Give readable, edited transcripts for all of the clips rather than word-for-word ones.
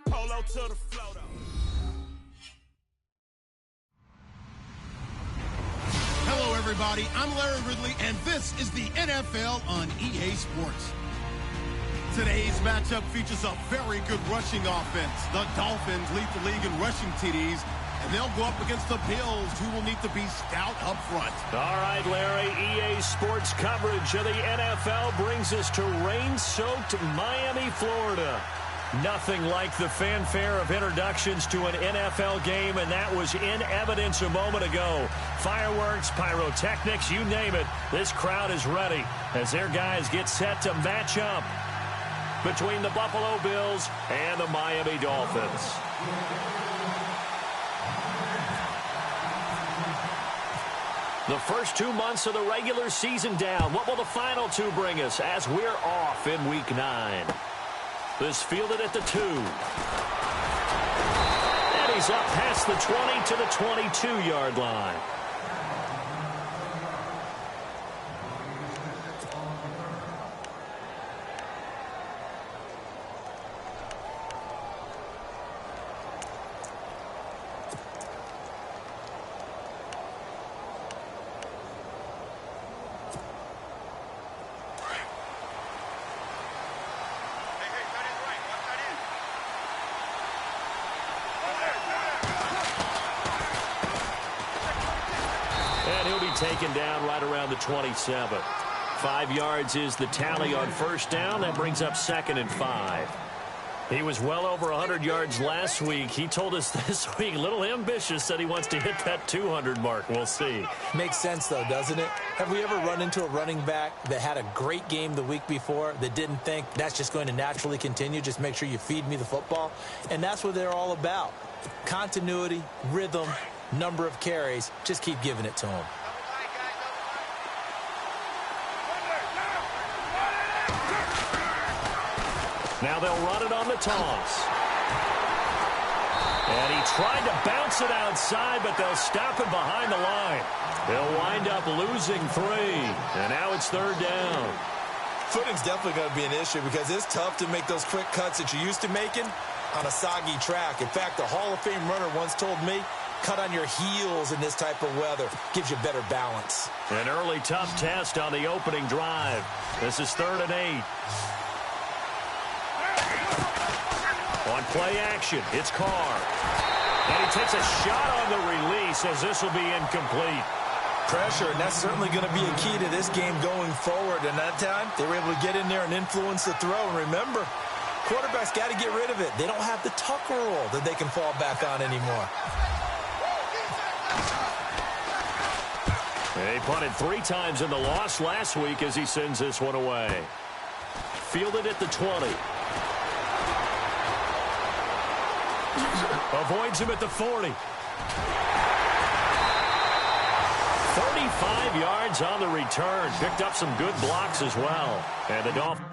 Polo to the float up. Hello, everybody. I'm Larry Ridley, and this is the NFL on EA Sports. Today's matchup features a very good rushing offense. The Dolphins lead the league in rushing TDs, and they'll go up against the Bills, who will need to be stout up front. All right, Larry, EA Sports coverage of the NFL brings us to rain-soaked Miami, Florida. Nothing like the fanfare of introductions to an NFL game, and that was in evidence a moment ago. Fireworks, pyrotechnics, you name it. This crowd is ready as their guys get set to match up between the Buffalo Bills and the Miami Dolphins. The first 2 months of the regular season down. What will the final two bring us as we're off in Week 9? This fielded at the 2. And he's up past the 20 to the 22-yard line. Taken down right around the 27. 5 yards is the tally on first down. That brings up 2nd and 5. He was well over 100 yards last week. He told us this week, a little ambitious, that he wants to hit that 200 mark. We'll see. Makes sense, though, doesn't it? Have we ever run into a running back that had a great game the week before that didn't think that's just going to naturally continue? Just make sure you feed me the football. And that's what they're all about. Continuity, rhythm, number of carries. Just keep giving it to them. Now they'll run it on the toss. And he tried to bounce it outside, but they'll stop him behind the line. They'll wind up losing 3. And now it's 3rd down. Footing's definitely going to be an issue because it's tough to make those quick cuts that you're used to making on a soggy track. In fact, the Hall of Fame runner once told me, cut on your heels in this type of weather. Gives you better balance. An early tough test on the opening drive. This is 3rd and 8. On play action, it's Carr. And he takes a shot on the release as this will be incomplete. Pressure, and that's certainly going to be a key to this game going forward. And that time, they were able to get in there and influence the throw. And remember, quarterbacks got to get rid of it. They don't have the Tucker rule that they can fall back on anymore. He punted 3 times in the loss last week as he sends this one away. Fielded at the 20. Avoids him at the 40. 35 yards on the return. Picked up some good blocks as well. And the Dolphins.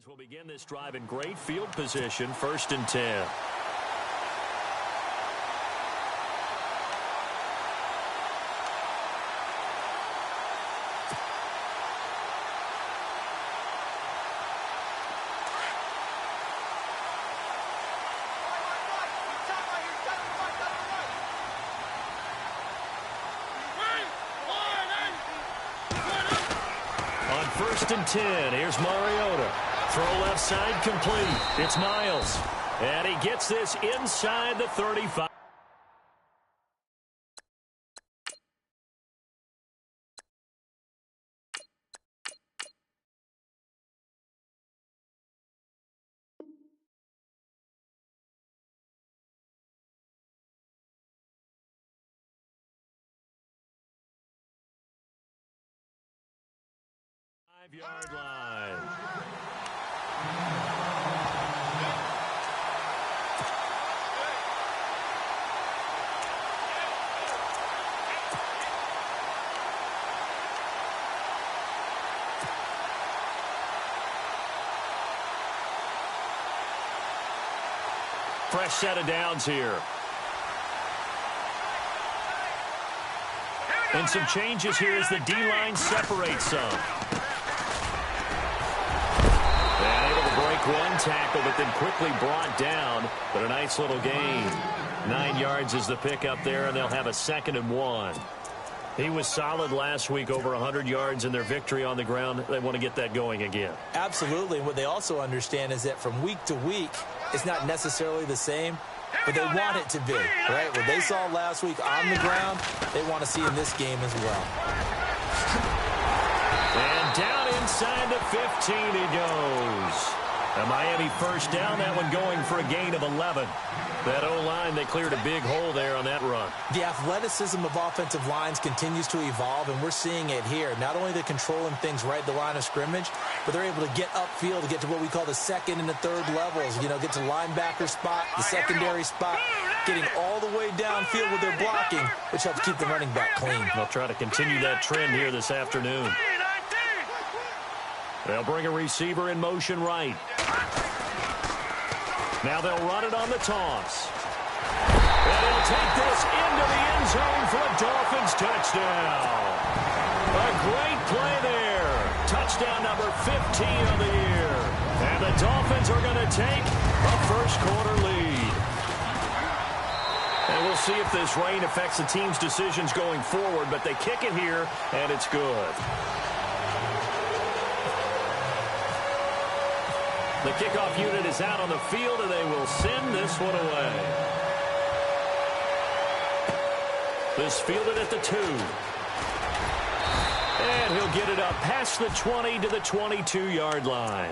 Will begin this drive in great field position, 1st and 10. On 1st and 10, here's Mariota. Throw left side complete. It's Miles. And he gets this inside the 35. 5-yard line. Fresh set of downs here. And some changes here as the D-line separates some. And able to break one tackle, but then quickly brought down. But a nice little gain. 9 yards is the pickup there, and they'll have a 2nd and 1. He was solid last week, over 100 yards in their victory on the ground. They want to get that going again. Absolutely. And what they also understand is that from week to week, it's not necessarily the same, but they want it to be, right? What they saw last week on the ground, they want to see in this game as well. And down inside the 15 he goes. A Miami first down, that one going for a gain of 11. That O-line, they cleared a big hole there on that run. The athleticism of offensive lines continues to evolve, and we're seeing it here. Not only they're controlling things right at the line of scrimmage, but they're able to get upfield to get to what we call the 2nd and the 3rd levels. You know, get to linebacker spot, the secondary spot, getting all the way downfield with their blocking, which helps keep the running back clean. They'll try to continue that trend here this afternoon. They'll bring a receiver in motion right. Now they'll run it on the toss. And he'll take this into the end zone for a Dolphins touchdown. A great play there. Touchdown number 15 of the year. And the Dolphins are going to take a first-quarter lead. And we'll see if this rain affects the team's decisions going forward, but they kick it here, and it's good. The kickoff unit is out on the field, and they will send this one away. This fielded at the 2. And he'll get it up past the 20 to the 22-yard line.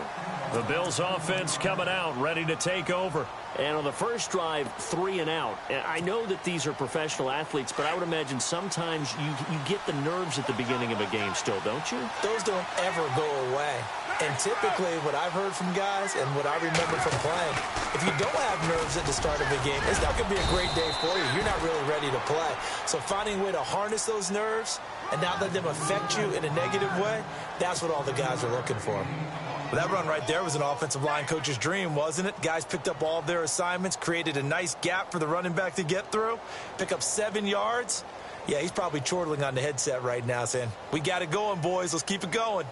The Bills offense coming out, ready to take over. And on the first drive, 3 and out. I know that these are professional athletes, but I would imagine sometimes you get the nerves at the beginning of a game still, don't you? Those don't ever go away. And typically, what I've heard from guys and what I remember from playing, if you don't have nerves at the start of a game, it's not going to be a great day for you. You're not really ready to play. So finding a way to harness those nerves and not let them affect you in a negative way, that's what all the guys are looking for. Well, that run right there was an offensive line coach's dream, wasn't it? Guys picked up all of their assignments, created a nice gap for the running back to get through, pick up 7 yards. Yeah, he's probably chortling on the headset right now saying, we got it going, boys. Let's keep it going.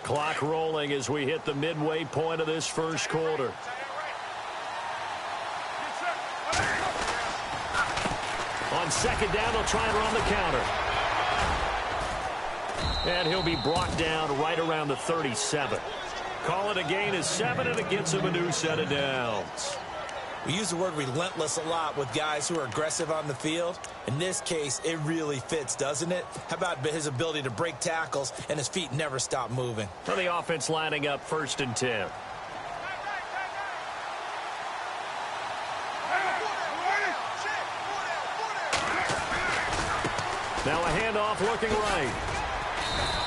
Clock rolling as we hit the midway point of this first quarter. On second down, they'll try and run the counter. And he'll be brought down right around the 37. Call it a gain of 7, and it gets him a new set of downs. We use the word relentless a lot with guys who are aggressive on the field. In this case, it really fits, doesn't it? How about his ability to break tackles and his feet never stop moving? For the offense lining up 1st and 10. Now a handoff looking right.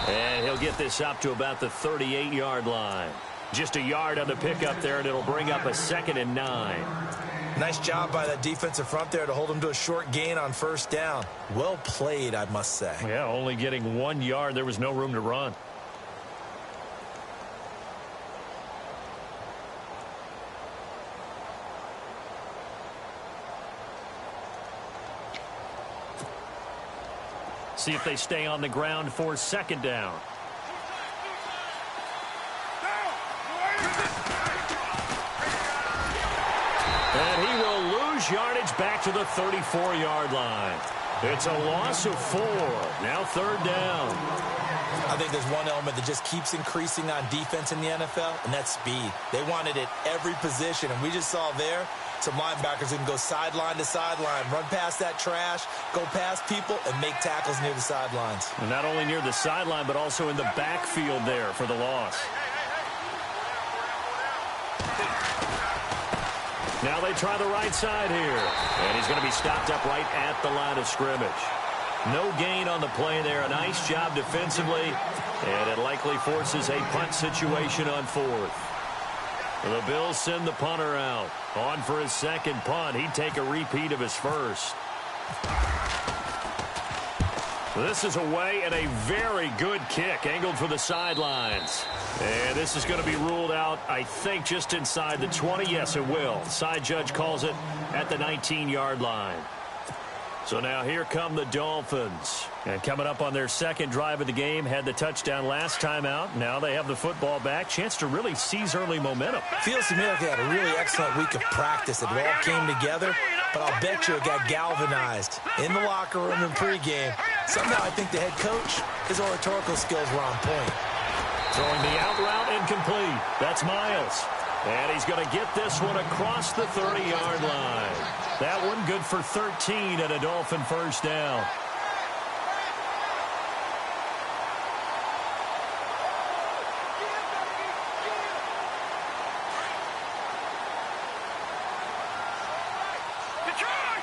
And he'll get this up to about the 38-yard line. Just a yard on the pickup there, and it'll bring up a 2nd and 9. Nice job by that defensive front there to hold him to a short gain on first down. Well played, I must say. Yeah, only getting 1 yard. There was no room to run. See if they stay on the ground for second down. And he will lose yardage back to the 34-yard line. It's a loss of 4. Now 3rd down. I think there's one element that just keeps increasing on defense in the NFL, and that's speed. They want it at every position, and we just saw there some linebackers who can go sideline to sideline, run past that trash, go past people, and make tackles near the sidelines. And not only near the sideline, but also in the backfield there for the loss. Now they try the right side here. And he's going to be stopped up right at the line of scrimmage. No gain on the play there. A nice job defensively, and it likely forces a punt situation on 4th. The Bills send the punter out. On for his second punt. He'd take a repeat of his first. This is away, and a very good kick angled for the sidelines. And this is going to be ruled out, I think, just inside the 20. Yes, it will. Side judge calls it at the 19-yard line. So now here come the Dolphins. And coming up on their second drive of the game, had the touchdown last time out. Now they have the football back. Chance to really seize early momentum. Feels to me like they had a really excellent week of practice. It all came together, but I'll bet you it got galvanized in the locker room and pregame. Somehow I think the head coach, his oratorical skills were on point. Throwing the out route incomplete. That's Miles. And he's going to get this one across the 30-yard line. That one good for 13 and a Dolphin first down. Detroit!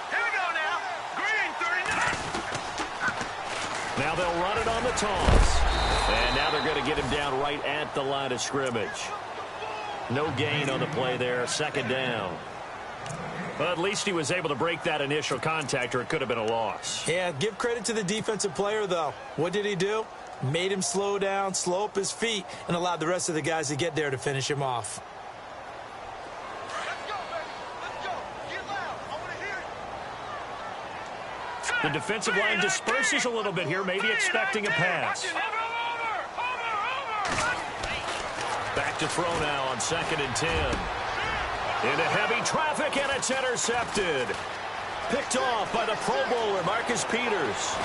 Here we go now. Green 39. Now they'll run it on the toss. And now they're going to get him down right at the line of scrimmage. No gain on the play there. Second down. But at least he was able to break that initial contact, or it could have been a loss. Yeah, give credit to the defensive player, though. What did he do? Made him slow down, slow up his feet, and allowed the rest of the guys to get there to finish him off. Let's go, baby. Let's go. Get loud. I want to hear it. The defensive line disperses a little bit here, maybe expecting a pass. Back to throw now on 2nd and 10. Into heavy traffic, and it's intercepted. Picked off by the Pro Bowler, Marcus Peters.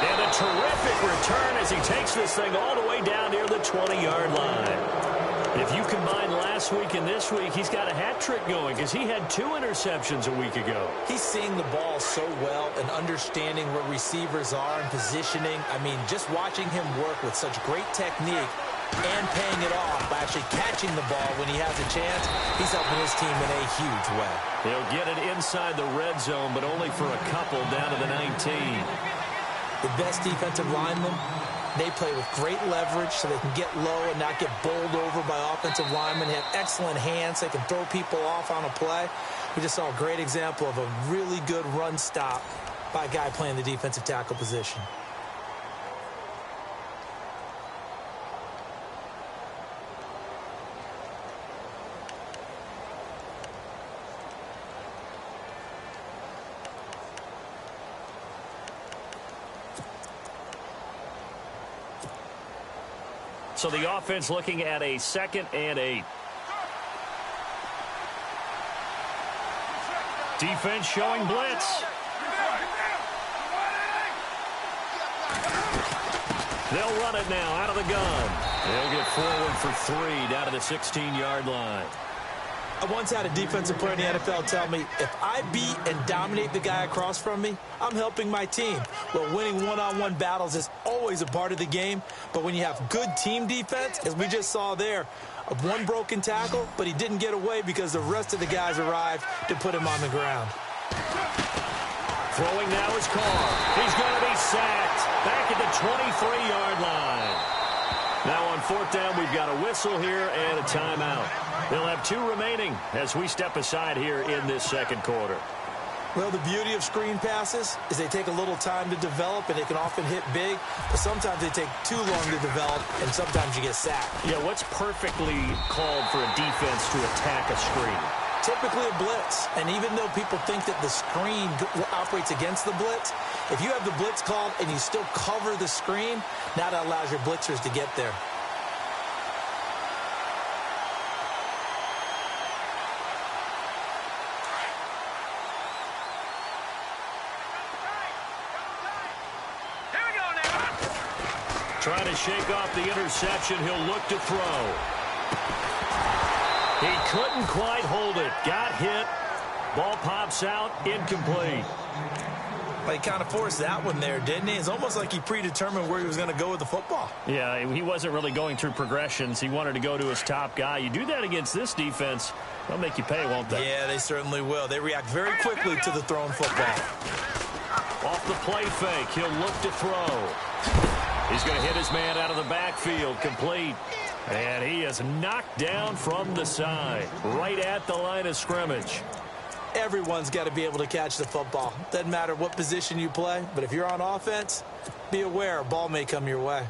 And a terrific return as he takes this thing all the way down near the 20-yard line. If you combine last week and this week, he's got a hat trick going because he had 2 interceptions a week ago. He's seeing the ball so well and understanding where receivers are and positioning. I mean, just watching him work with such great technique and paying it off by actually catching the ball when he has a chance, he's helping his team in a huge way. He'll get it inside the red zone, but only for a couple down to the 19. The best defensive linemen, they play with great leverage so they can get low and not get bowled over by offensive linemen. They have excellent hands. They can throw people off on a play. We just saw a great example of a really good run stop by a guy playing the defensive tackle position. So the offense looking at a 2nd and 8. Defense showing blitz. They'll run it now out of the gun. They'll get forward for 3 down to the 16-yard line. I once had a defensive player in the NFL tell me, if I beat and dominate the guy across from me, I'm helping my team. Well, winning one-on-one battles is always a part of the game, but when you have good team defense, as we just saw there, one broken tackle, but he didn't get away because the rest of the guys arrived to put him on the ground. Throwing now is Carr. He's going to be sacked back at the 23-yard line. Now on 4th down, we've got a whistle here and a timeout. They'll have 2 remaining as we step aside here in this second quarter. Well, the beauty of screen passes is they take a little time to develop, and they can often hit big, but sometimes they take too long to develop, and sometimes you get sacked. Yeah, what's perfectly called for a defense to attack a screen? Typically a blitz, and even though people think that the screen operates against the blitz, if you have the blitz called and you still cover the screen, now that allows your blitzers to get there. Trying to shake off the interception. He'll look to throw. He couldn't quite hold it. Got hit. Ball pops out, incomplete. Well, he kind of forced that one there, didn't he? It's almost like he predetermined where he was going to go with the football. Yeah, he wasn't really going through progressions. He wanted to go to his top guy. You do that against this defense, they'll make you pay, won't they? Yeah, they certainly will. They react very quickly to the thrown football. Off the play fake, he'll look to throw. He's going to hit his man out of the backfield, complete. And he is knocked down from the side, right at the line of scrimmage. Everyone's got to be able to catch the football. Doesn't matter what position you play, but if you're on offense, be aware a ball may come your way.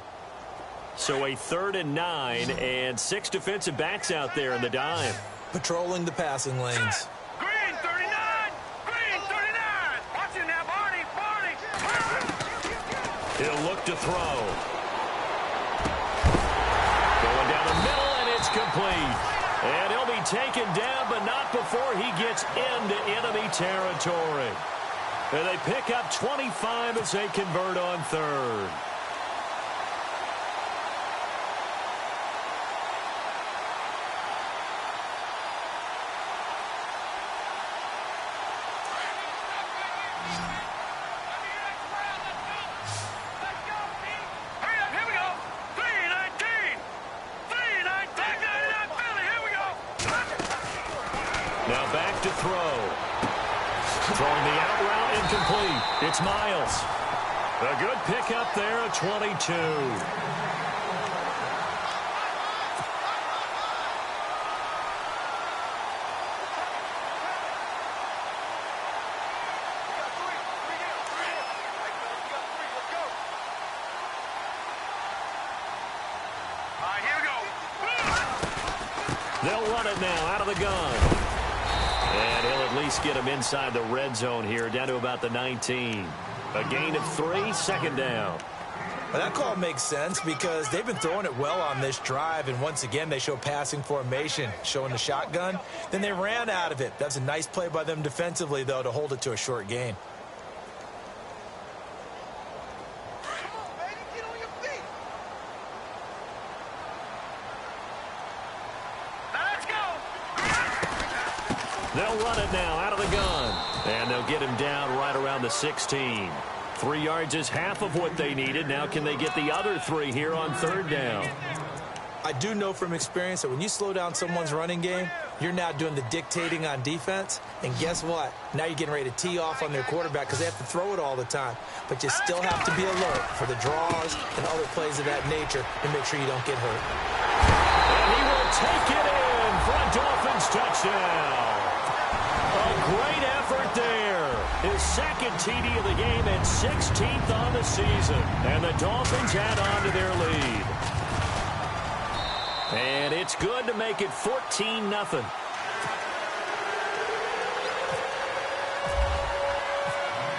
So a 3rd and 9 and 6 defensive backs out there in the dime. Patrolling the passing lanes. Green 39! Green 39! Watch it now, Barney! Barney! He'll look to throw. Going down the middle, and it's complete. And he'll be taken down, but not before he gets into enemy territory. And they pick up 25 as they convert on 3rd. Hurry up, here we go! 319! 319! Philly, here we go! Now back to throw. Throwing the out route, incomplete. It's Miles. A good pickup there at 22. All right, here we go. They'll run it now out of the gun. And he'll at least get him inside the red zone here, down to about the 19. A gain of 3, 2nd down. Well, that call makes sense because they've been throwing it well on this drive, and once again they show passing formation, showing the shotgun. Then they ran out of it. That's a nice play by them defensively, though, to hold it to a short gain. Come on, baby, get on your feet. Now let's go. They'll run it now out of the gun. And they'll get him down right around the 16. 3 yards is half of what they needed. Now can they get the other 3 here on 3rd down? I do know from experience that when you slow down someone's running game, you're now doing the dictating on defense. And guess what? Now you're getting ready to tee off on their quarterback because they have to throw it all the time. But you still have to be alert for the draws and other plays of that nature to make sure you don't get hurt. And he will take it in for a Dolphins touchdown. A great effort there. His 2nd TD of the game and 16th on the season. And the Dolphins add on to their lead. And it's good to make it 14-0.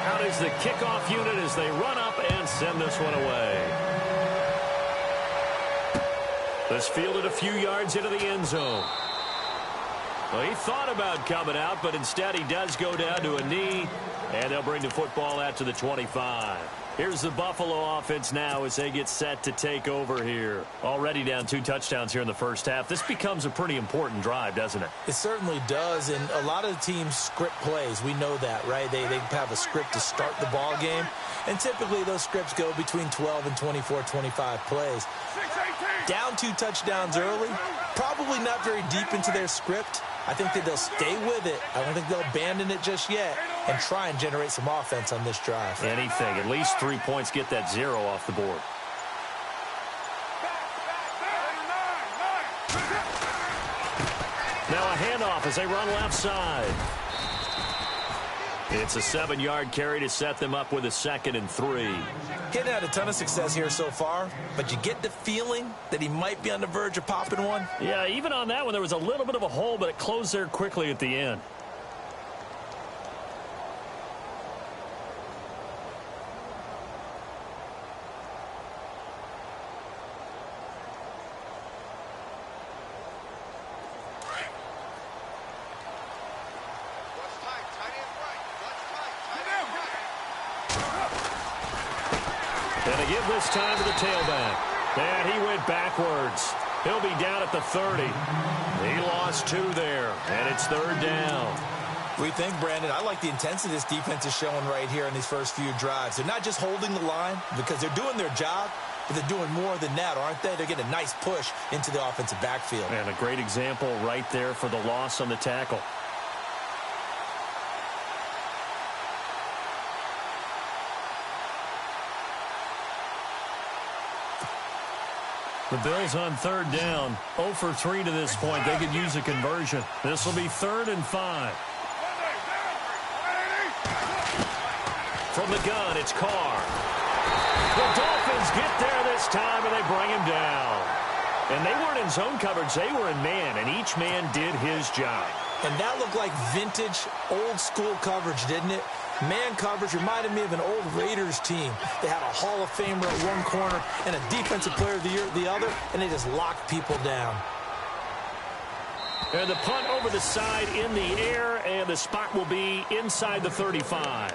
Out is the kickoff unit as they run up and send this one away. This fielded a few yards into the end zone. Well, he thought about coming out, but instead he does go down to a knee, and they'll bring the football out to the 25. Here's the Buffalo offense now as they get set to take over here. Already down 2 touchdowns here in the first half. This becomes a pretty important drive, doesn't it? It certainly does, and a lot of the teams script plays. We know that, right? They have a script to start the ball game, and typically those scripts go between 12 and 24, 25 plays. Down 2 touchdowns early, probably not very deep into their script. I think that they'll stay with it. I don't think they'll abandon it just yet and try and generate some offense on this drive. Anything. At least 3 points, get that 0 off the board. Now a handoff as they run left side. It's a 7-yard carry to set them up with a 2nd and 3. He hadn't had a ton of success here so far, but you get the feeling that he might be on the verge of popping one. Yeah, even on that one, there was a little bit of a hole, but it closed there quickly at the end. And they give this time to the tailback. And he went backwards. He'll be down at the 30. He lost 2 there, and it's 3rd down. We think, Brandon, I like the intensity this defense is showing right here in these first few drives. They're not just holding the line because they're doing their job, but they're doing more than that, aren't they? They're getting a nice push into the offensive backfield. And a great example right there for the loss on the tackle. The Bills on third down. 0 for 3 to this point. They could use a conversion. This will be 3rd and 5. From the gun, it's Carr. The Dolphins get there this time, and they bring him down. And they weren't in zone coverage. They were in man, and each man did his job. And that looked like vintage, old-school coverage, didn't it? Man coverage reminded me of an old Raiders team. They had a Hall of Famer at one corner and a Defensive Player of the Year at the other, and they just locked people down. And the punt over the side in the air, and the spot will be inside the 35.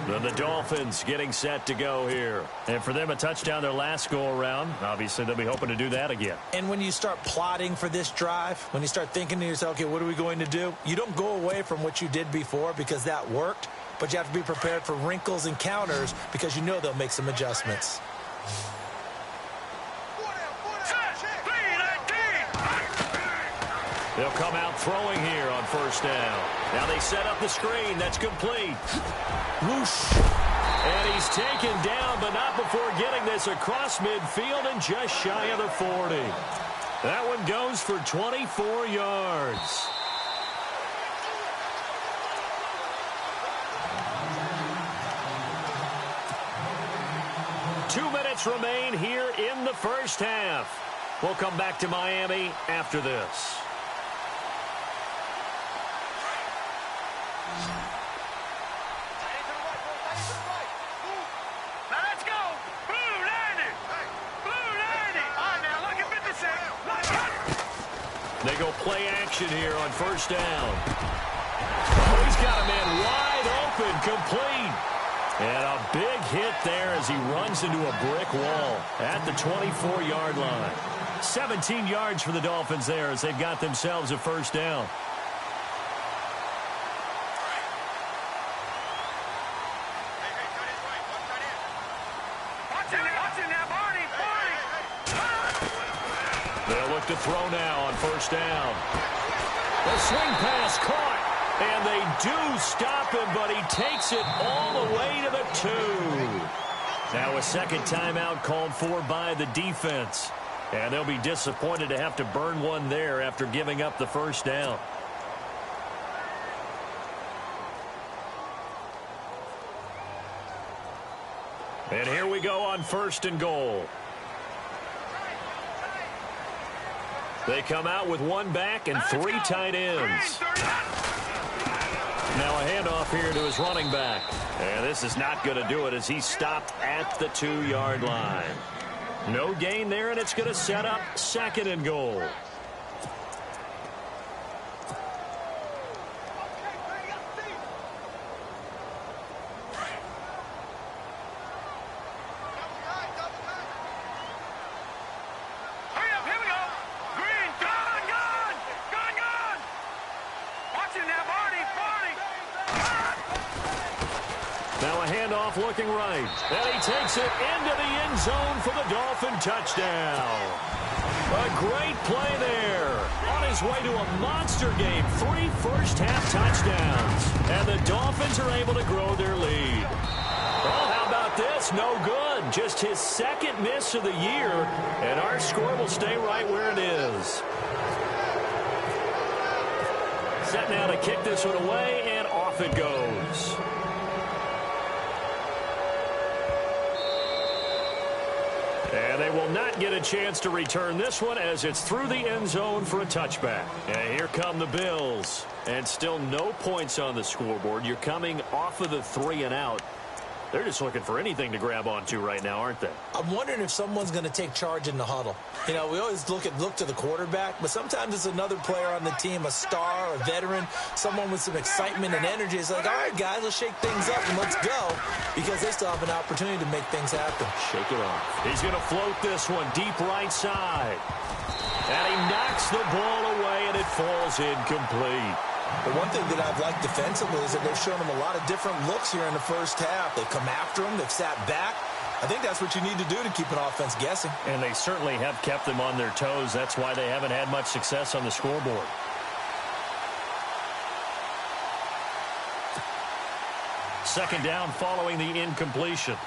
Then the Dolphins getting set to go here. And for them, a touchdown their last go-around. Obviously, they'll be hoping to do that again. And when you start plotting for this drive, when you start thinking to yourself, okay, what are we going to do? You don't go away from what you did before because that worked, but you have to be prepared for wrinkles and counters because you know they'll make some adjustments. They'll come out throwing here on first down. Now they set up the screen. That's complete. Whoosh. And he's taken down, but not before getting this across midfield and just shy of the 40. That one goes for 24 yards. Two minutes remain here in the first half. We'll come back to Miami after this. Now let's go. Blue 90. Blue 90. All right, now look at 56. They go play action here on first down. Oh, he's got a man wide open, complete. And a big hit there as he runs into a brick wall at the 24-yard line. 17 yards for the Dolphins there as they've got themselves a first down. They'll look to throw now on first down. The swing pass caught. And they do stop him, but he takes it all the way to the 2. Now a second timeout called for by the defense. And they'll be disappointed to have to burn one there after giving up the first down. And here we go on first and goal. They come out with one back and 3 tight ends. Now a handoff here to his running back. And this is not going to do it as he's stopped at the 2-yard line. No gain there, and it's going to set up second and goal. Looking right. And he takes it into the end zone for the Dolphin touchdown. A great play there. On his way to a monster game. 3 first-half touchdowns. And the Dolphins are able to grow their lead. Oh, how about this? No good. Just his second miss of the year. And our score will stay right where it is. Set now to kick this one away, and off it goes. And they will not get a chance to return this one as it's through the end zone for a touchback. And here come the Bills. And still no points on the scoreboard. You're coming off of the 3 and out. They're just looking for anything to grab onto right now, aren't they? I'm wondering if someone's going to take charge in the huddle. You know, we always look to the quarterback, but sometimes it's another player on the team, a star, a veteran, someone with some excitement and energy. It's like, all right, guys, let's shake things up and let's go, because they still have an opportunity to make things happen. Shake it off. He's going to float this one deep right side. And he knocks the ball away, and it falls incomplete. But one thing that I've liked defensively is that they've shown them a lot of different looks here in the first half. They've come after them. They've sat back. I think that's what you need to do to keep an offense guessing. And they certainly have kept them on their toes. That's why they haven't had much success on the scoreboard. Second down following the incompletion.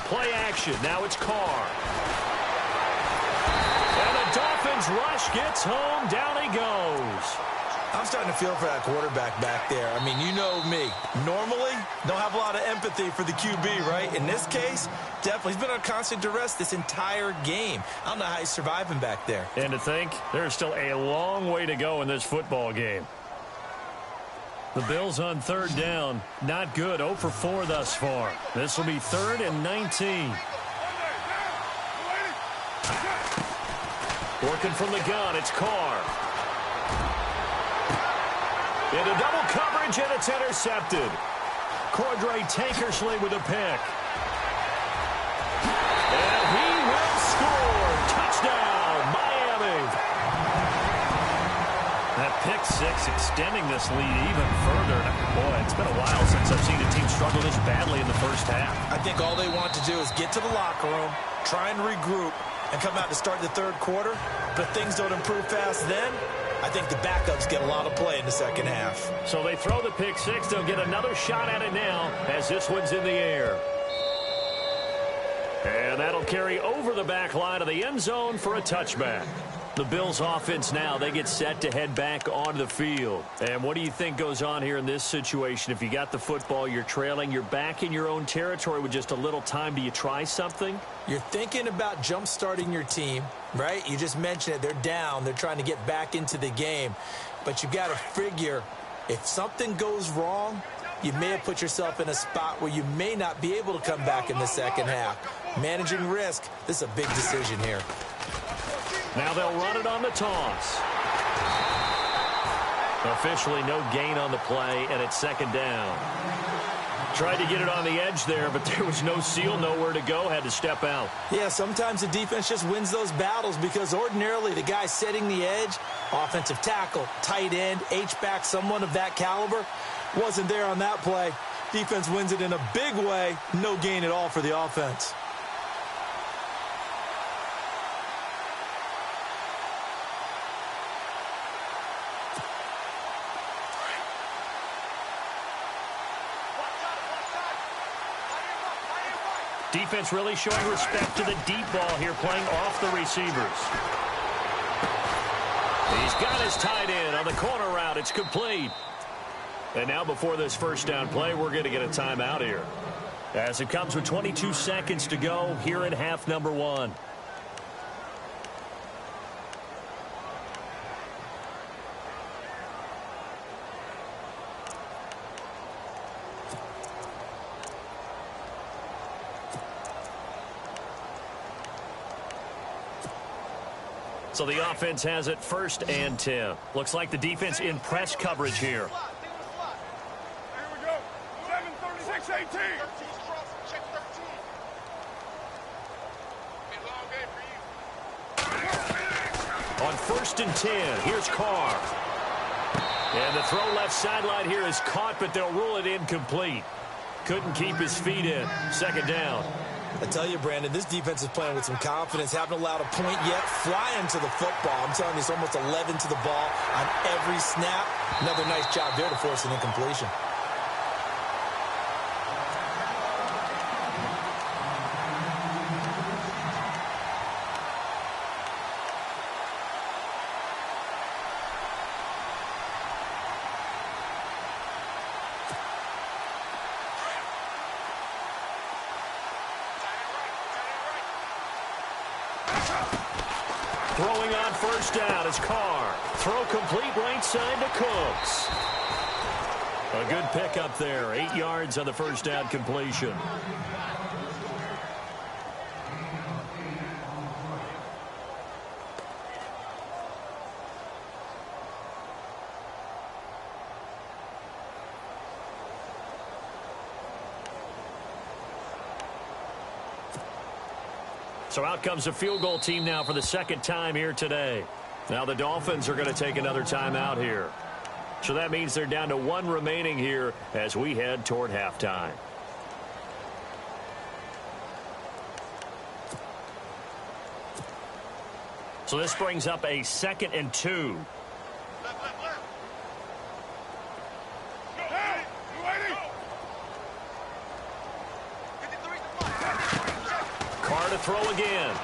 Play action. Now it's Carr. And the Dolphins rush gets home. Down he goes. I'm starting to feel for that quarterback back there. I mean, you know me. Normally, don't have a lot of empathy for the QB, right? In this case, definitely. He's been on constant duress this entire game. I don't know how he's surviving back there. And to think, there's still a long way to go in this football game. The Bills on third down. Not good. 0 for 4 thus far. This will be 3rd and 19. Working from the gun, it's Carr. Into double coverage, and it's intercepted. Cordray Tankersley with a pick. And he will score. Touchdown, Miami. That pick six extending this lead even further. Boy, it's been a while since I've seen a team struggle this badly in the first half. I think all they want to do is get to the locker room, try and regroup, and come out to start the third quarter. But if things don't improve fast then, I think the backups get a lot of play in the second half. So they throw the pick six. They'll get another shot at it now as this one's in the air. And that'll carry over the back line of the end zone for a touchback. The Bills offense now, they get set to head back onto the field. And what do you think goes on here in this situation? If you got the football, you're trailing, you're back in your own territory with just a little time. Do you try something? You're thinking about jump-starting your team, right? You just mentioned it. They're down. They're trying to get back into the game. But you've got to figure if something goes wrong, you may have put yourself in a spot where you may not be able to come back in the second half. Managing risk, this is a big decision here. Now they'll run it on the toss. Officially no gain on the play, and it's second down. Tried to get it on the edge there, but there was no seal, nowhere to go, had to step out. Yeah, sometimes the defense just wins those battles because ordinarily the guy setting the edge, offensive tackle, tight end, H-back, someone of that caliber, wasn't there on that play. Defense wins it in a big way, no gain at all for the offense. Defense really showing respect to the deep ball here, playing off the receivers. He's got his tight end on the corner route. It's complete. And now before this first down play, we're going to get a timeout here, as it comes with 22 seconds to go here in half number 1. So the offense has it 1st and 10. Looks like the defense in press coverage here. Here we go. 7:36:18. On 1st and 10, here's Carr. And the throw left sideline here is caught, but they'll rule it incomplete. Couldn't keep his feet in. Second down. I tell you, Brandon, this defense is playing with some confidence. Haven't allowed a point yet. Flying to the football. I'm telling you, it's almost 11 to the ball on every snap. Another nice job there to force an incompletion. Throwing on 1st down is Carr. Throw complete right side to Cooks. A good pickup there. 8 yards on the 1st down completion. So out comes the field goal team now for the second time here today. Now the Dolphins are going to take another timeout here. So that means they're down to one remaining here as we head toward halftime. So this brings up a 2nd and 2. Carr to throw again.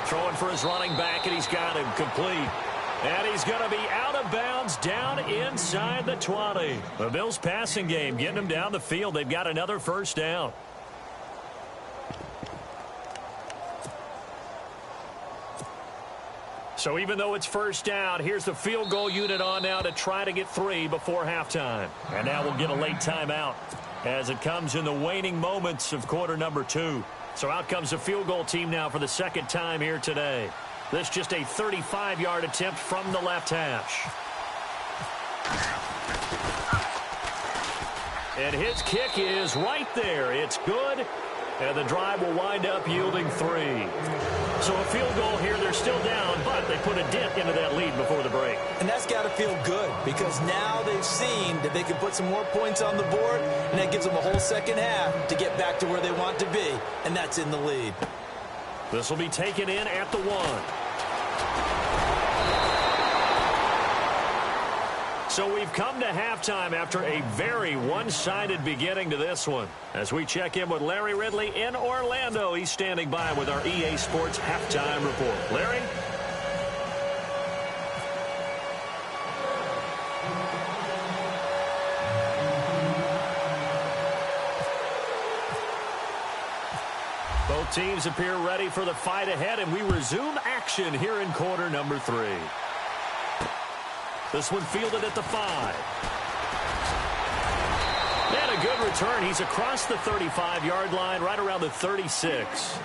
Throwing for his running back, and he's got him complete. And he's going to be out of bounds down inside the 20. The Bills passing game getting them down the field. They've got another first down. So even though it's first down, here's the field goal unit on now to try to get 3 before halftime. And now we'll get a late timeout as it comes in the waning moments of quarter number 2. So out comes the field goal team now for the second time here today. This just a 35-yard attempt from the left hash. And his kick is right there. It's good. And the drive will wind up yielding 3. So a field goal here, they're still down, but they put a dent into that lead before the break. And that's got to feel good because now they've seen that they can put some more points on the board, and that gives them a whole second half to get back to where they want to be, and that's in the lead. This will be taken in at the 1. So we've come to halftime after a very one-sided beginning to this one. As we check in with Larry Ridley in Orlando, he's standing by with our EA Sports Halftime Report. Larry? Both teams appear ready for the fight ahead, and we resume action here in quarter number 3. This one fielded at the 5. And a good return. He's across the 35-yard line, right around the 36.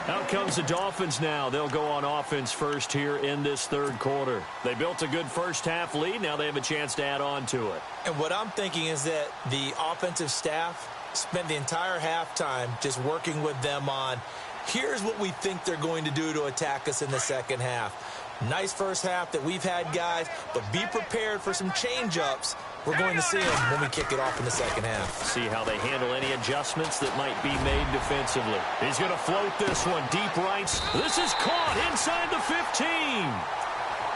Out comes the Dolphins now. They'll go on offense first here in this third quarter. They built a good first-half lead. Now they have a chance to add on to it. And what I'm thinking is that the offensive staff spent the entire halftime just working with them on, here's what we think they're going to do to attack us in the second half. Nice first half that we've had, guys, but be prepared for some change-ups. We're going to see them when we kick it off in the second half. See how they handle any adjustments that might be made defensively. He's going to float this one deep right. This is caught inside the 15.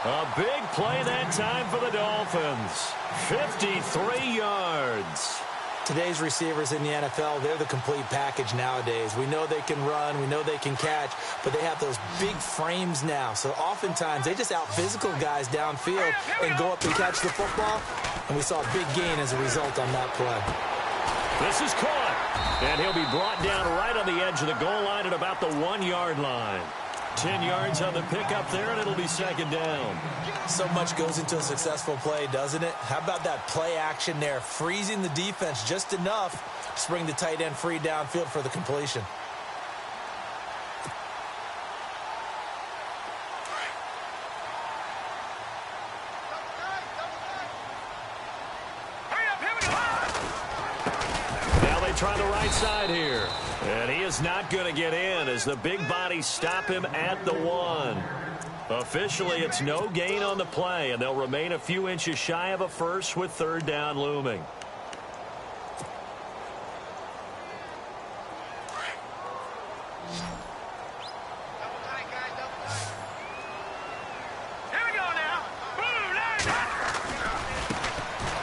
A big play that time for the Dolphins. 53 yards. Today's receivers in the NFL, they're the complete package nowadays. We know they can run, we know they can catch, but they have those big frames now. So oftentimes they just out-physical guys downfield and go up and catch the football. And we saw a big gain as a result on that play. This is caught. And he'll be brought down right on the edge of the goal line at about the 1-yard line. 10 yards on the pickup there, and it'll be second down. So much goes into a successful play, doesn't it? How about that play action there, freezing the defense just enough to bring the tight end free downfield for the completion. Now they try the right side here. And he is not going to get in as the big bodies stop him at the 1. Officially, it's no gain on the play, and they'll remain a few inches shy of a first with third down looming.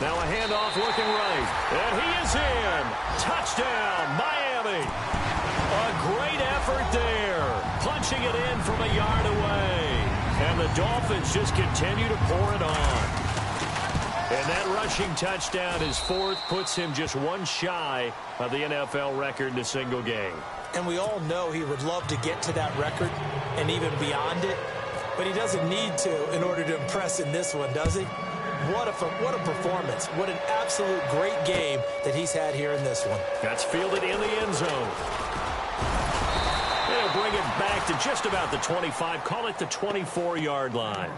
Now a handoff looking right, and he is in. Touchdown, Miami. A great effort there, punching it in from a yard away. And the Dolphins just continue to pour it on. And that rushing touchdown, his 4th, puts him just one shy of the NFL record in a single game. And we all know he would love to get to that record and even beyond it, but he doesn't need to in order to impress in this one, does he? What a performance. What an absolute great game that he's had here in this one. That's fielded in the end zone. They'll bring it back to just about the 25, call it the 24-yard line.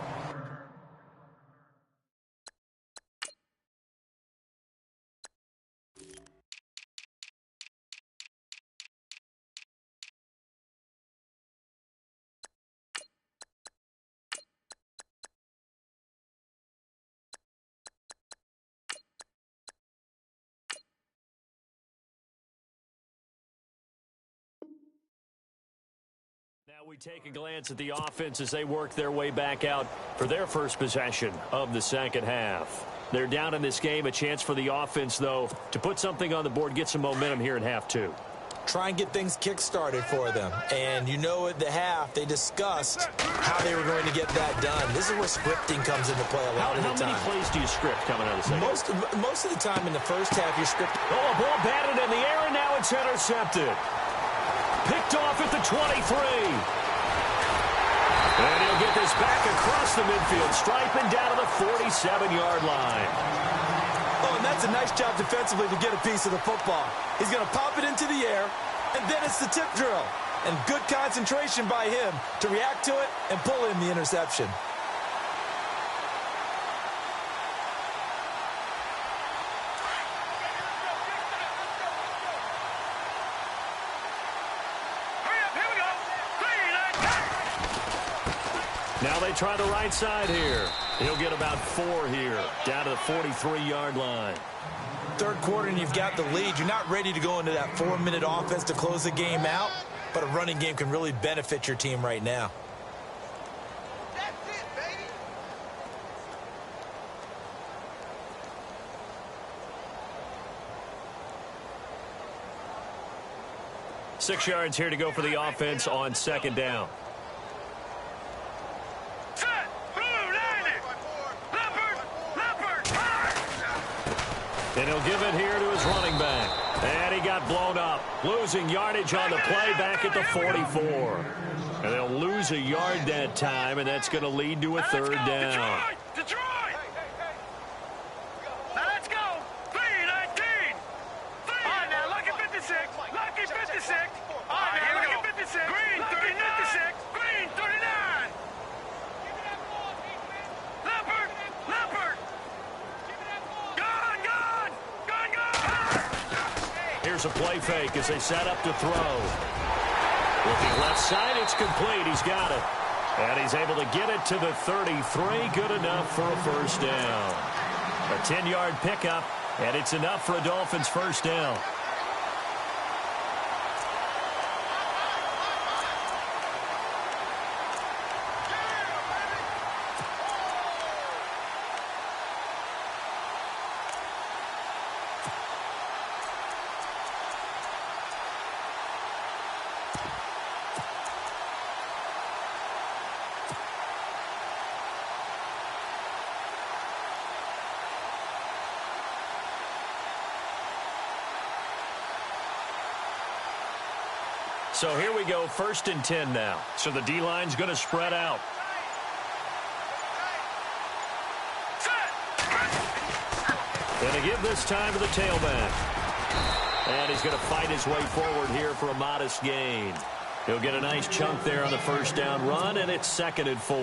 We take a glance at the offense as they work their way back out for their first possession of the second half. They're down in this game. A chance for the offense, though, to put something on the board, get some momentum here in half two. Try and get things kick-started for them. And you know at the half, they discussed how they were going to get that done. This is where scripting comes into play a lot of the time. How many plays do you script coming out of the second? Most of the time in the first half, you're scripting. Oh, a ball batted in the air, and now it's intercepted. Picked off at the 23. And he'll get this back across the midfield stripe and down to the 47-yard line. Oh, and that's a nice job defensively to get a piece of the football. He's going to pop it into the air, and then it's the tip drill. And good concentration by him to react to it and pull in the interception. Now they try the right side here. He'll get about 4 here, down to the 43-yard line. Third quarter and you've got the lead. You're not ready to go into that 4-minute offense to close the game out, but a running game can really benefit your team right now. That's it, baby. 6 yards here to go for the offense on second down. And he'll give it here to his running back. And he got blown up. Losing yardage on the play back at the 44. And they'll lose a yard that time, and that's going to lead to a third down. Detroit! Now let's go! 3-19! All right, now, lucky 56. Lucky 56. All right, now, lucky 56. Green, 56. Green, 39. Leopard! Leopard! Here's a play fake as they set up to throw. Looking left side, it's complete. He's got it. And he's able to get it to the 33. Good enough for a first down. A 10-yard pickup, and it's enough for a Dolphins first down. So here we go, 1st and 10 now. So the D-line's going to spread out. And to give this time to the tailback. And he's going to fight his way forward here for a modest gain. He'll get a nice chunk there on the first down run, and it's 2nd and 4.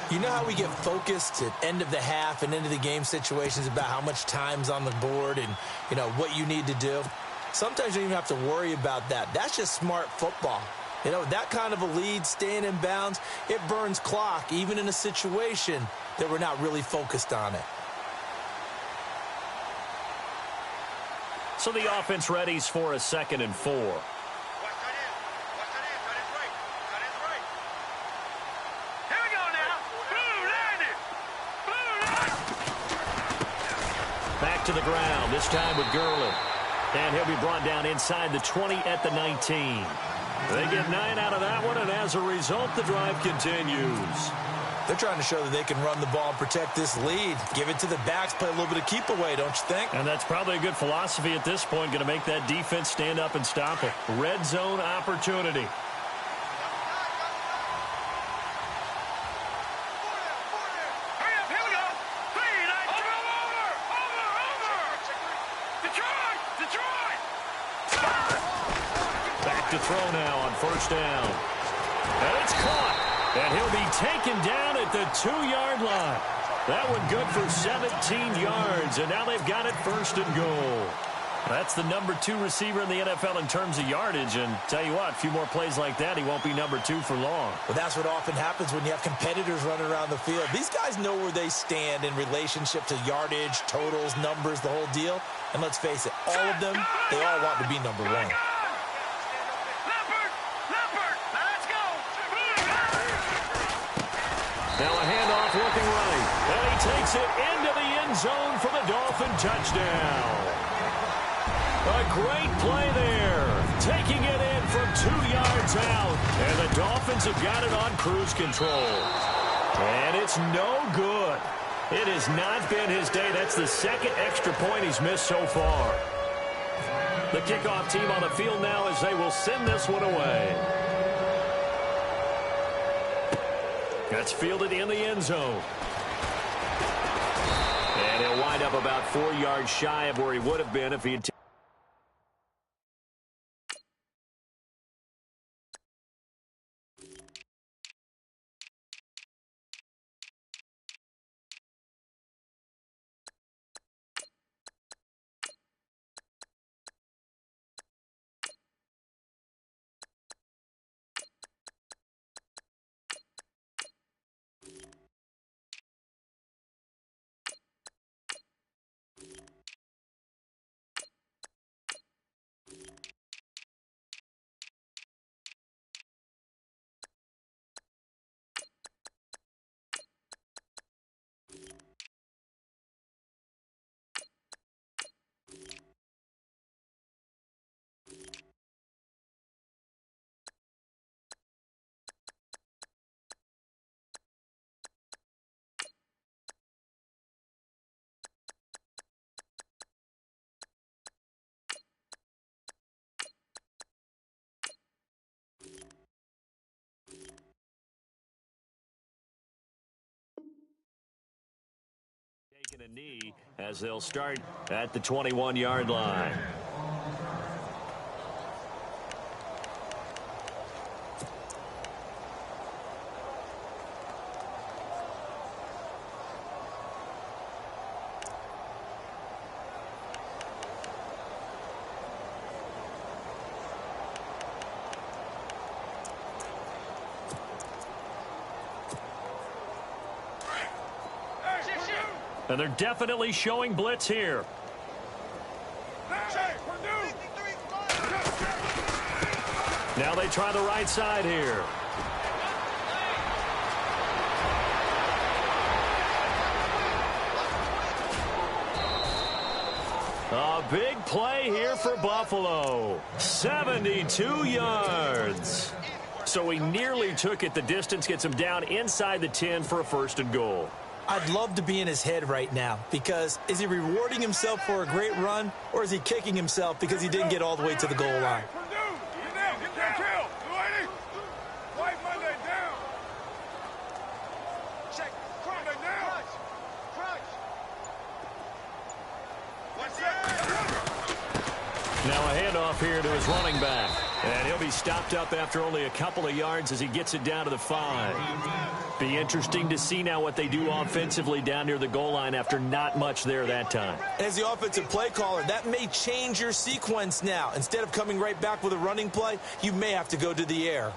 You know how we get focused at end of the half and into the game situations about how much time's on the board and, you know, what you need to do? Sometimes you don't even have to worry about that. That's just smart football. You know, that kind of a lead, staying in bounds, it burns clock, even in a situation that we're not really focused on it. So the offense readies for a 2nd and 4. Back to the ground, this time with Gurley. And he'll be brought down inside the 20 at the 19. They get 9 out of that one, and as a result, the drive continues. They're trying to show that they can run the ball and protect this lead. Give it to the backs, play a little bit of keep away, don't you think? And that's probably a good philosophy at this point, going to make that defense stand up and stop it. Red zone opportunity. To throw now on first down. And it's caught. And he'll be taken down at the 2-yard line. That one good for 17 yards. And now they've got it 1st and goal. That's the number 2 receiver in the NFL in terms of yardage. And tell you what, a few more plays like that, he won't be number 2 for long. Well, that's what often happens when you have competitors running around the field. These guys know where they stand in relationship to yardage, totals, numbers, the whole deal. And let's face it, all of them, they all want to be number 1. Now a handoff looking right. And he takes it into the end zone for the Dolphin touchdown. A great play there. Taking it in from 2 yards out. And the Dolphins have got it on cruise control. And it's no good. It has not been his day. That's the second extra point he's missed so far. The kickoff team on the field now as they will send this one away. That's fielded in the end zone. And he'll wind up about 4 yards shy of where he would have been if he had taken a knee as they'll start at the 21-yard line. And they're definitely showing blitz here. Now they try the right side here. A big play here for Buffalo. 72 yards. So he nearly took it the distance, gets him down inside the 10 for a 1st and goal. I'd love to be in his head right now because is he rewarding himself for a great run or is he kicking himself because he didn't get all the way to the goal line? Now a handoff here to his running back. And he'll be stopped up after only a couple of yards as he gets it down to the 5. Be interesting to see now what they do offensively down near the goal line after not much there that time. As the offensive play caller, that may change your sequence now. Instead of coming right back with a running play, you may have to go to the air.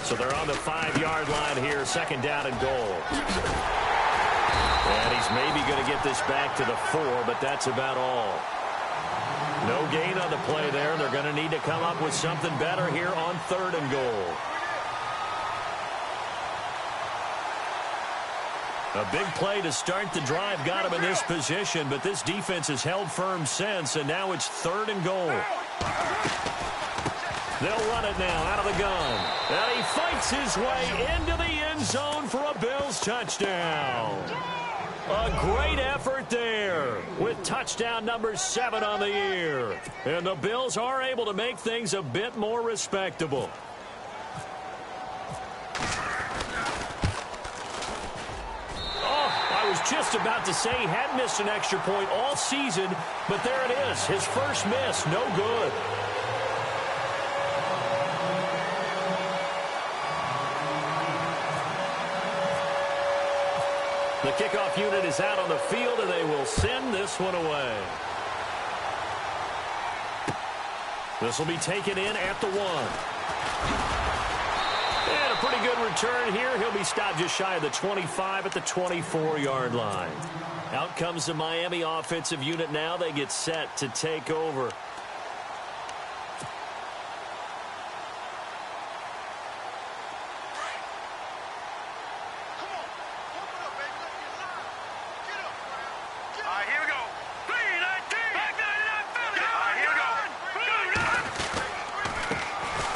So they're on the 5-yard line here, 2nd down and goal. And he's maybe going to get this back to the 4, but that's about all. No gain on the play there. They're going to need to come up with something better here on 3rd and goal. A big play to start the drive got him in this position, but this defense has held firm since, and now it's 3rd and goal. They'll run it now out of the gun. And he fights his way into the end zone for a Bills touchdown. A great effort there with touchdown number 7 on the year. And the Bills are able to make things a bit more respectable. I was just about to say he had missed an extra point all season, but there it is. His first miss, no good. The kickoff unit is out on the field, and they will send this one away. This will be taken in at the 1. And a pretty good return here. He'll be stopped just shy of the 25 at the 24-yard line. Out comes the Miami offensive unit now. They get set to take over.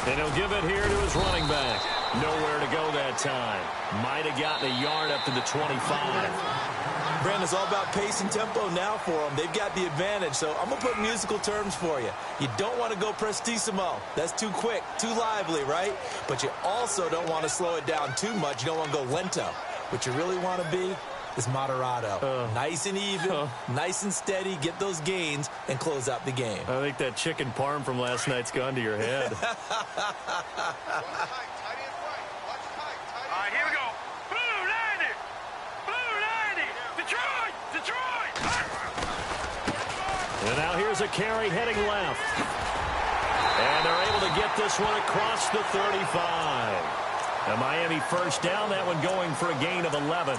And he'll give it here to his running back. Nowhere to go that time. Might have gotten a yard up to the 25. Brandon, it's all about pace and tempo now for them. They've got the advantage, so I'm going to put musical terms for you. You don't want to go prestissimo. That's too quick, too lively, right? But you also don't want to slow it down too much. You don't want to go lento. What you really want to be is moderato. Nice and even, nice and steady, get those gains, and close out the game. I think that chicken parm from last night's gone to your head. All right, here we go. Blue 90! Blue 90! Detroit! Detroit! And now here's a carry heading left. And they're able to get this one across the 35. A Miami first down, that one going for a gain of 11.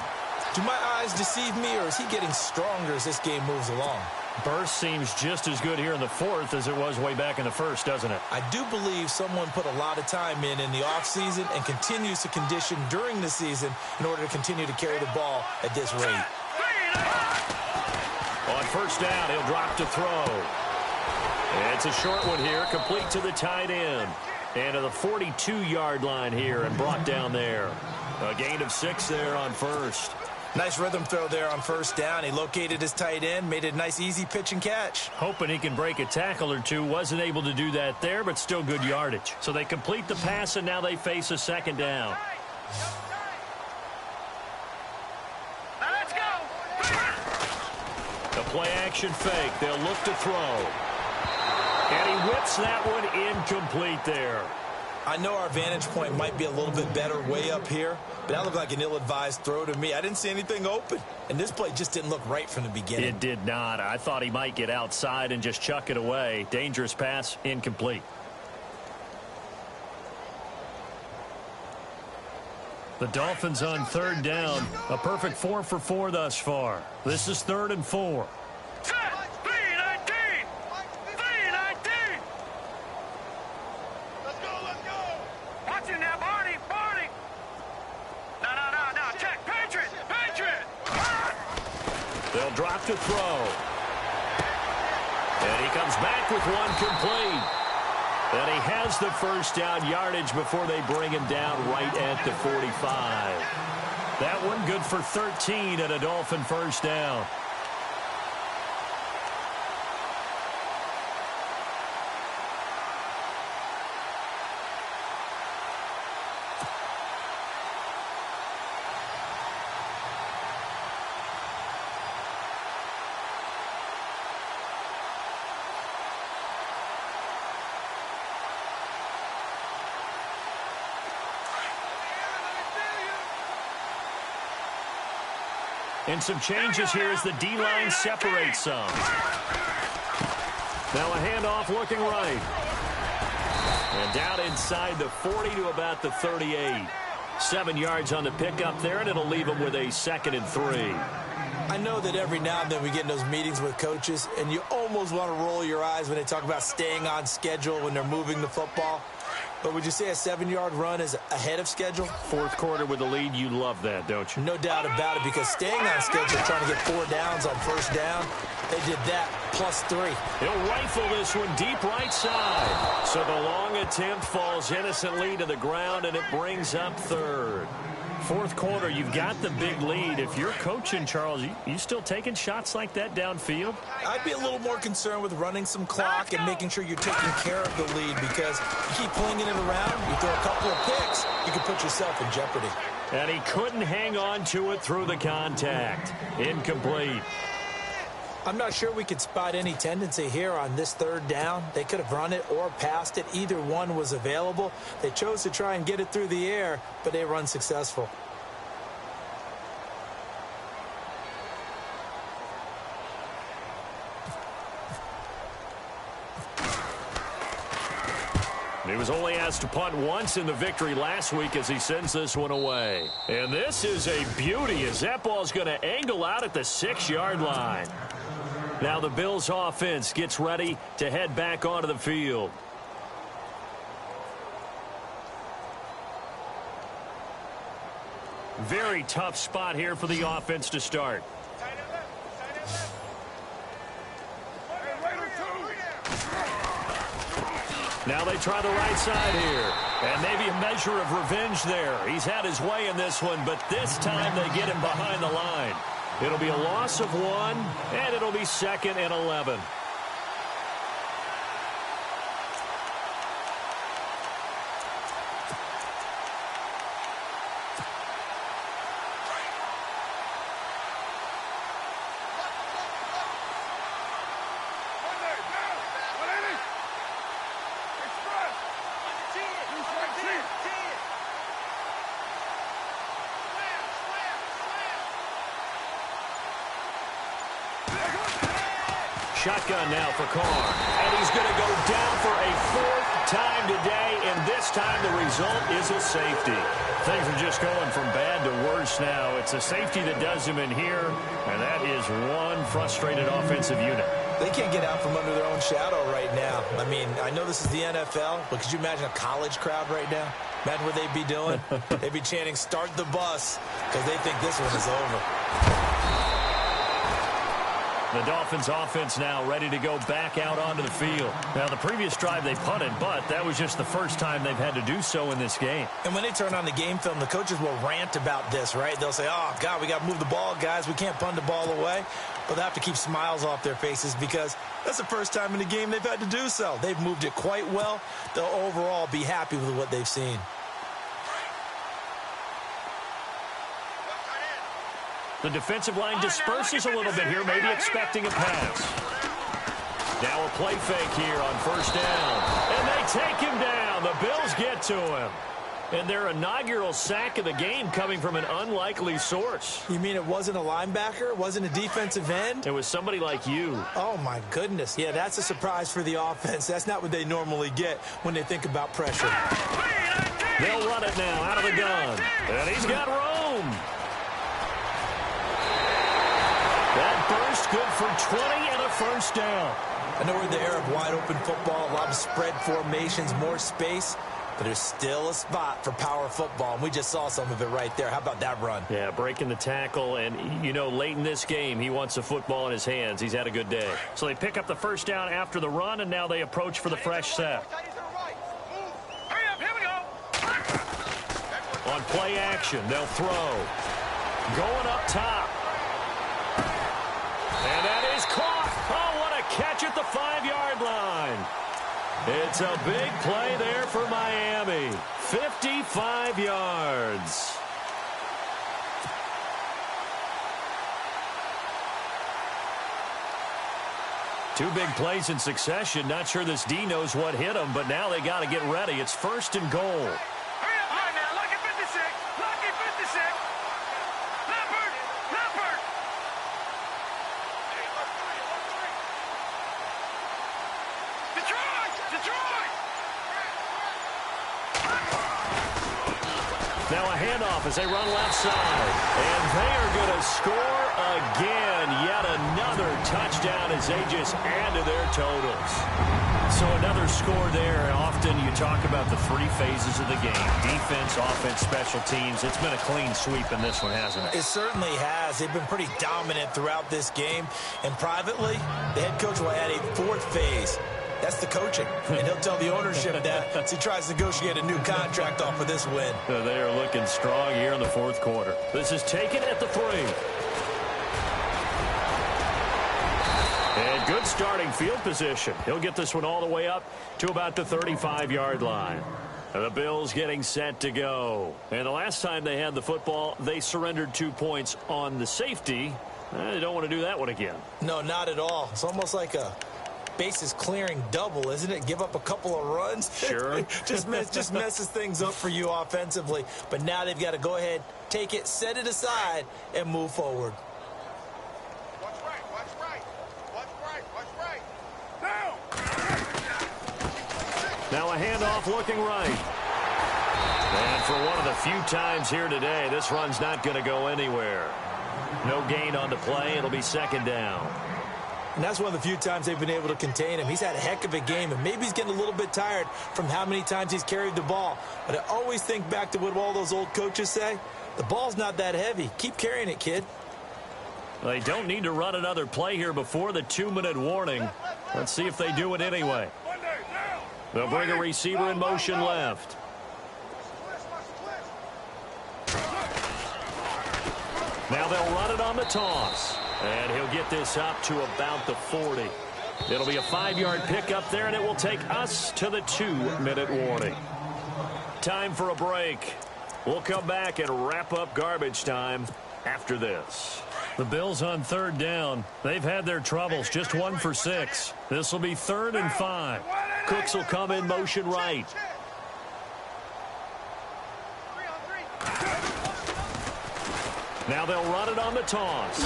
Do my eyes deceive me, or is he getting stronger as this game moves along? Burst seems just as good here in the fourth as it was way back in the first, doesn't it? I do believe someone put a lot of time in the offseason and continues to condition during the season in order to continue to carry the ball at this rate. On first down, he'll drop to throw. It's a short one here, complete to the tight end. And to the 42-yard line here and brought down there. A gain of 6 there on first. Nice rhythm throw there on first down. He located his tight end, made it a nice, easy pitch and catch. Hoping he can break a tackle or two. Wasn't able to do that there, but still good yardage. So they complete the pass, and now they face a second down. Now let's go! The play-action fake. They'll look to throw. And he whips that one incomplete there. I know our vantage point might be a little bit better way up here, but that looked like an ill-advised throw to me. I didn't see anything open, and this play just didn't look right from the beginning. It did not. I thought he might get outside and just chuck it away. Dangerous pass, incomplete. The Dolphins on third down. A perfect 4 for 4 thus far. This is 3rd and 4. Set! 319! 319! Let's go, let's go! Watching that, Barney, Barney! No, check, Patriot! Patriot! They'll drop to throw. And he comes back with one complete. And he has the first down yardage before they bring him down right at the 45. That one good for 13 at a Dolphin first down. And some changes here as the D-line separates some. Now a handoff looking right. And down inside the 40 to about the 38. 7 yards on the pickup there, and it'll leave them with a 2nd and 3. I know that every now and then we get in those meetings with coaches, and you almost want to roll your eyes when they talk about staying on schedule when they're moving the football. But would you say a 7-yard run is ahead of schedule? Fourth quarter with the lead, you love that, don't you? No doubt about it, because staying on schedule, trying to get 4 downs on first down, they did that plus 3. He'll rifle this one deep right side. So the long attempt falls innocently to the ground, and it brings up 3rd. Fourth quarter, you've got the big lead. If you're coaching, Charles, you still taking shots like that downfield? I'd be a little more concerned with running some clock and making sure you're taking care of the lead, because you keep flinging it around, you throw a couple of picks, you can put yourself in jeopardy. And he couldn't hang on to it through the contact. Incomplete. I'm not sure we could spot any tendency here on this 3rd down. They could have run it or passed it. Either one was available. They chose to try and get it through the air, but they were unsuccessful. New was only asked to punt once in the victory last week as he sends this one away. And this is a beauty as that ball's going to angle out at the 6-yard line. Now the Bills offense gets ready to head back onto the field. Very tough spot here for the offense to start. Now they try the right side here. And maybe a measure of revenge there. He's had his way in this one, but this time they get him behind the line. It'll be a loss of 1, and it'll be 2nd and 11. Shotgun now for Carr. And he's going to go down for a 4th time today, and this time the result is a safety. Things are just going from bad to worse now. It's a safety that does him in here, and that is one frustrated offensive unit. They can't get out from under their own shadow right now. I mean, I know this is the NFL, but could you imagine a college crowd right now? Imagine what they'd be doing. They'd be chanting, "Start the bus," because they think this one is over. The Dolphins offense now ready to go back out onto the field. Now, the previous drive they punted, but that was just the first time they've had to do so in this game. And when they turn on the game film, the coaches will rant about this, right? They'll say, "Oh, God, we got to move the ball, guys. We can't punt the ball away." But they have to keep smiles off their faces because that's the first time in the game they've had to do so. They've moved it quite well. They'll overall be happy with what they've seen. The defensive line disperses a little bit here, maybe expecting a pass. Now a play fake here on 1st down. And they take him down. The Bills get to him. And their inaugural sack of the game coming from an unlikely source. You mean it wasn't a linebacker? It wasn't a defensive end? It was somebody like you. Oh, my goodness. Yeah, that's a surprise for the offense. That's not what they normally get when they think about pressure. They'll run it now out of the gun. And he's got room. That burst good for 20 and a 1st down. I know we're in the era of wide-open football, a lot of spread formations, more space, but there's still a spot for power football, and we just saw some of it right there. How about that run? Yeah, breaking the tackle, and, you know, late in this game, he wants the football in his hands. He's had a good day. So they pick up the 1st down after the run, and now they approach for the fresh set. Hurry up, here we go. On play action, they'll throw. Going up top. And that is caught. Oh, what a catch at the 5-yard line. It's a big play there for Miami. 55 yards. Two big plays in succession. Not sure this D knows what hit him, but now they got to get ready. It's 1st and goal. Hurry up, right now. Lucky 56. Lucky 56. Leopard. Leopard. Detroit. Detroit. Now a handoff as they run left side. And they are going to score again. Yet another touchdown as they just add to their totals. So another score there. Often you talk about the 3 phases of the game. Defense, offense, special teams. It's been a clean sweep in this one, hasn't it? It certainly has. They've been pretty dominant throughout this game. And privately, the head coach will add a 4th phase. That's the coaching. And he'll tell the ownership that as he tries to negotiate a new contract off of this win. So they are looking strong here in the 4th quarter. This is taken at the 3. And good starting field position. He'll get this one all the way up to about the 35-yard line. And the Bills getting set to go. And the last time they had the football, they surrendered 2 points on the safety. They don't want to do that one again. No, not at all. It's almost like a bases clearing double, isn't it? Give up a couple of runs. Sure. just messes things up for you offensively. But now they've got to go ahead, take it, set it aside, and move forward. Watch right. Watch right. Watch right. Watch right. Now. Now a handoff looking right. And for one of the few times here today, this run's not going to go anywhere. No gain on the play. It'll be second down. And that's one of the few times they've been able to contain him. He's had a heck of a game, and maybe he's getting a little bit tired from how many times he's carried the ball. But I always think back to what all those old coaches say. The ball's not that heavy. Keep carrying it, kid. They don't need to run another play here before the 2-minute warning. Let's see if they do it anyway. They'll bring a receiver in motion left. Now they'll run it on the toss. And he'll get this up to about the 40. It'll be a 5-yard pickup there, and it will take us to the 2-minute warning. Time for a break. We'll come back and wrap up garbage time after this. The Bills on third down. They've had their troubles, just 1 for 6. This will be 3rd and 5. Cooks will come in motion right. Now they'll run it on the toss.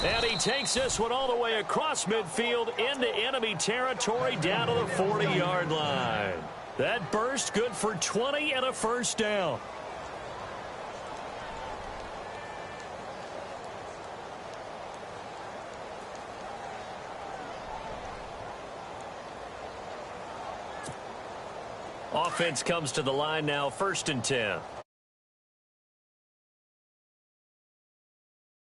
And he takes this one all the way across midfield into enemy territory down to the 40-yard line. That burst good for 20 and a first down. Offense comes to the line now, 1st and 10.